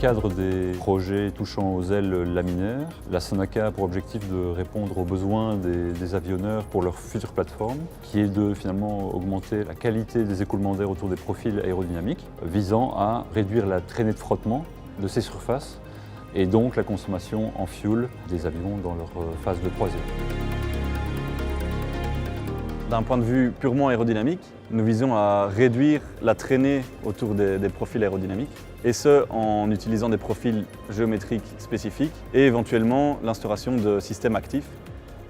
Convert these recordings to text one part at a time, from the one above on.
cadre des projets touchant aux ailes laminaires, la Sonaca a pour objectif de répondre aux besoins des avionneurs pour leur future plateforme, qui est de finalement augmenter la qualité des écoulements d'air autour des profils aérodynamiques, visant à réduire la traînée de frottement de ces surfaces et donc la consommation en fuel des avions dans leur phase de croisière. D'un point de vue purement aérodynamique, nous visons à réduire la traînée autour des profils aérodynamiques, et ce en utilisant des profils géométriques spécifiques et éventuellement l'instauration de systèmes actifs.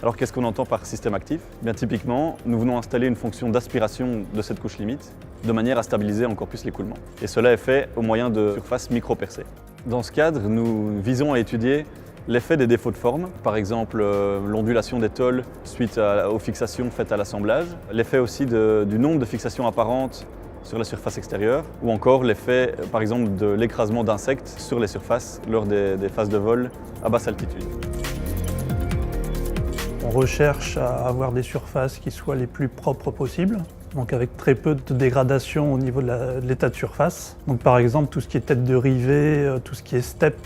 Alors qu'est-ce qu'on entend par système actif? Bien, typiquement, nous venons installer une fonction d'aspiration de cette couche limite de manière à stabiliser encore plus l'écoulement. Et cela est fait au moyen de surfaces micro-percées. Dans ce cadre, nous visons à étudier l'effet des défauts de forme, par exemple l'ondulation des tôles suite aux fixations faites à l'assemblage, l'effet aussi du nombre de fixations apparentes sur la surface extérieure, ou encore l'effet par exemple de l'écrasement d'insectes sur les surfaces lors des phases de vol à basse altitude. On recherche à avoir des surfaces qui soient les plus propres possibles, donc avec très peu de dégradation au niveau de l'état de surface. Donc par exemple, tout ce qui est tête de rivet, tout ce qui est step,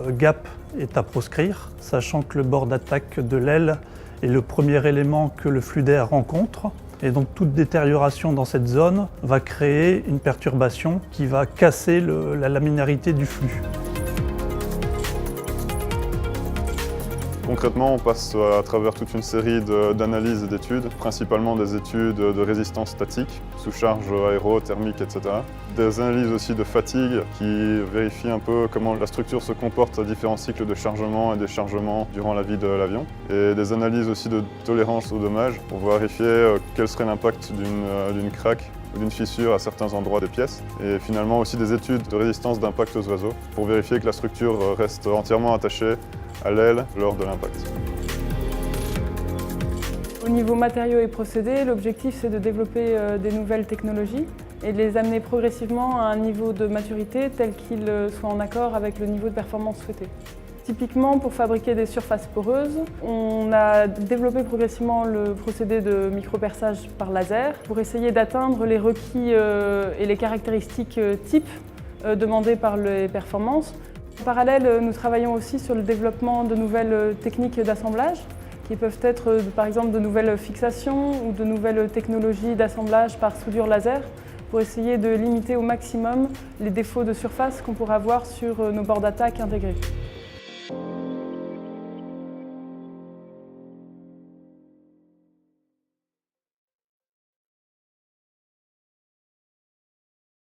gap est à proscrire, sachant que le bord d'attaque de l'aile est le premier élément que le flux d'air rencontre. Et donc toute détérioration dans cette zone va créer une perturbation qui va casser la laminarité du flux. Concrètement, on passe à travers toute une série d'analyses et d'études, principalement des études de résistance statique, sous charge aéro, thermique, etc. Des analyses aussi de fatigue qui vérifient un peu comment la structure se comporte à différents cycles de chargement et déchargement durant la vie de l'avion. Et des analyses aussi de tolérance aux dommages pour vérifier quel serait l'impact d'une craque ou d'une fissure à certains endroits des pièces. Et finalement aussi des études de résistance d'impact aux oiseaux pour vérifier que la structure reste entièrement attachée à l'aile lors de l'impact. Au niveau matériaux et procédés, l'objectif c'est de développer des nouvelles technologies et de les amener progressivement à un niveau de maturité tel qu'il soit en accord avec le niveau de performance souhaité. Typiquement, pour fabriquer des surfaces poreuses, on a développé progressivement le procédé de microperçage par laser pour essayer d'atteindre les requis et les caractéristiques types demandées par les performances. En parallèle, nous travaillons aussi sur le développement de nouvelles techniques d'assemblage qui peuvent être par exemple de nouvelles fixations ou de nouvelles technologies d'assemblage par soudure laser pour essayer de limiter au maximum les défauts de surface qu'on pourrait avoir sur nos bords d'attaque intégrés.